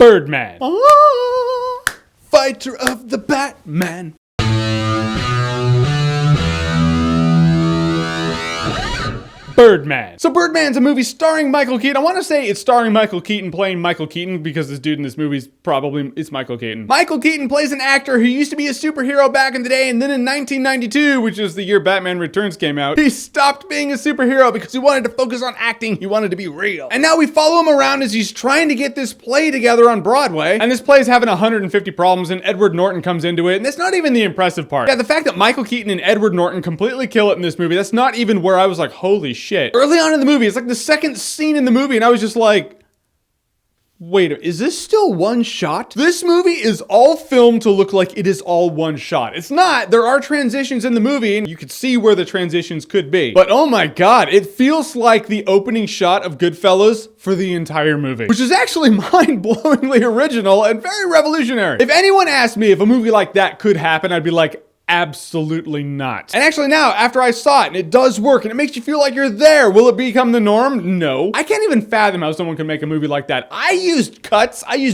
Birdman. Fighter of the Batman. Birdman. So Birdman's a movie starring Michael Keaton. I want to say it's starring Michael Keaton playing Michael Keaton because this dude in this movie it's Michael Keaton. Michael Keaton plays an actor who used to be a superhero back in the day, and then in 1992, which is the year Batman Returns came out, he stopped being a superhero because he wanted to focus on acting. He wanted to be real. And now we follow him around as he's trying to get this play together on Broadway, and this play's having 150 problems, and Edward Norton comes into it, and that's not even the impressive part. Yeah, the fact that Michael Keaton and Edward Norton completely kill it in this movie, that's not even where I was like, holy shit. Early on in the movie, it's like the second scene in the movie, and I was just like, wait, is this still one shot? This movie is all filmed to look like it is all one shot. It's not. There are transitions in the movie, and you could see where the transitions could be. But oh my God, it feels like the opening shot of Goodfellas for the entire movie, which is actually mind-blowingly original and very revolutionary. If anyone asked me if a movie like that could happen, I'd be like, absolutely not. And actually now, after I saw it, and it does work, and it makes you feel like you're there, will it become the norm? No. I can't even fathom how someone can make a movie like that. I used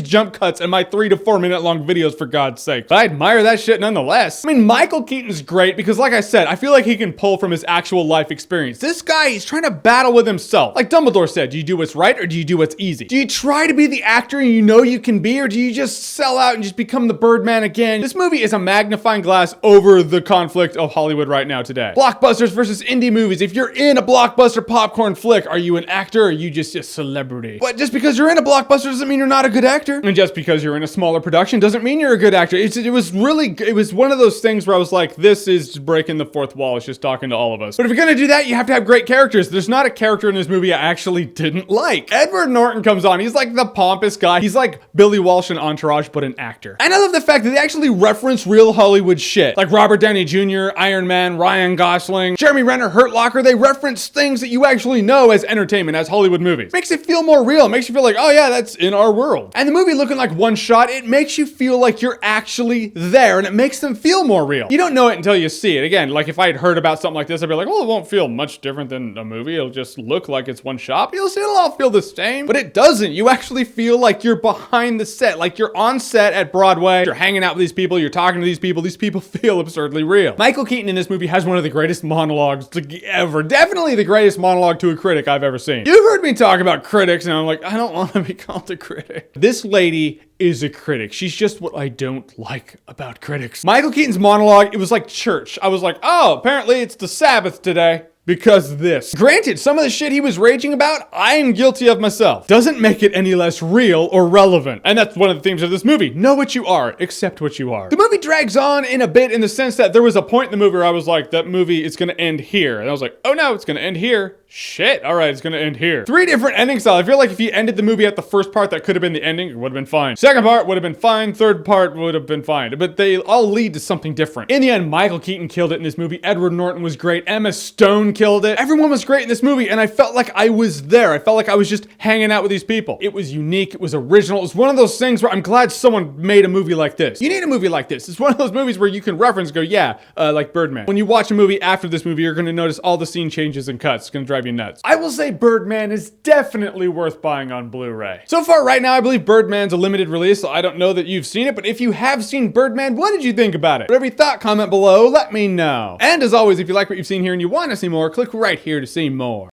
jump cuts in my 3 to 4 minute long videos, for God's sake. But I admire that shit nonetheless. I mean, Michael Keaton's great because, like I said, I feel like he can pull from his actual life experience. This guy, he's trying to battle with himself. Like Dumbledore said, do you do what's right or do you do what's easy? Do you try to be the actor you know you can be, or do you just sell out and just become the Birdman again? This movie is a magnifying glass over the conflict of Hollywood right now today. Blockbusters versus indie movies. If you're in a blockbuster popcorn flick, are you an actor or are you just a celebrity? But just because you're in a blockbuster doesn't mean you're not a good actor. And just because you're in a smaller production doesn't mean you're a good actor. It was one of those things where I was like, this is just breaking the fourth wall. It's just talking to all of us. But if you're gonna do that, you have to have great characters. There's not a character in this movie I actually didn't like. Edward Norton comes on. He's like the pompous guy. He's like Billy Walsh in Entourage, but an actor. And I love the fact that they actually reference real Hollywood shit. Like Robert Downey Jr., Iron Man, Ryan Gosling, Jeremy Renner, Hurt Locker. They reference things that you actually know as entertainment, as Hollywood movies. Makes it feel more real. It makes you feel like, oh yeah, that's in our world. And the movie looking like one shot, it makes you feel like you're actually there, and it makes them feel more real. You don't know it until you see it. Again, like if I had heard about something like this, I'd be like, well, it won't feel much different than a movie. It'll just look like it's one shot. It'll all feel the same, but it doesn't. You actually feel like you're behind the set, like you're on set at Broadway. You're hanging out with these people. You're talking to these people. These people feel absurdly real. Michael Keaton in this movie has one of the greatest monologues ever. Definitely the greatest monologue to a critic I've ever seen. You've heard me talk about critics, and I'm like, I don't want to be called a critic. This lady is a critic. She's just what I don't like about critics. Michael Keaton's monologue, it was like church. I was like, oh, apparently it's the Sabbath today. Because this. Granted, some of the shit he was raging about, I am guilty of myself. Doesn't make it any less real or relevant. And that's one of the themes of this movie. Know what you are, accept what you are. The movie drags on in a bit in the sense that there was a point in the movie where I was like, that movie is gonna end here. And I was like, oh no, it's gonna end here. Shit, all right, it's gonna end here. 3 different ending styles. I feel like if you ended the movie at the first part, that could have been the ending, it would have been fine. Second part would have been fine. Third part would have been fine. But they all lead to something different. In the end, Michael Keaton killed it in this movie. Edward Norton was great. Emma Stone killed it. Everyone was great in this movie, and I felt like I was there. I felt like I was just hanging out with these people. It was unique. It was original. It was one of those things where I'm glad someone made a movie like this. You need a movie like this. It's one of those movies where you can reference, go, yeah, like Birdman. When you watch a movie after this movie, you're going to notice all the scene changes and cuts. It's going to drive you nuts. I will say Birdman is definitely worth buying on Blu-ray. So far right now, I believe Birdman's a limited release, so I don't know that you've seen it, but if you have seen Birdman, what did you think about it? Whatever you thought, comment below, let me know. And as always, if you like what you've seen here and you want to see more, click right here to see more.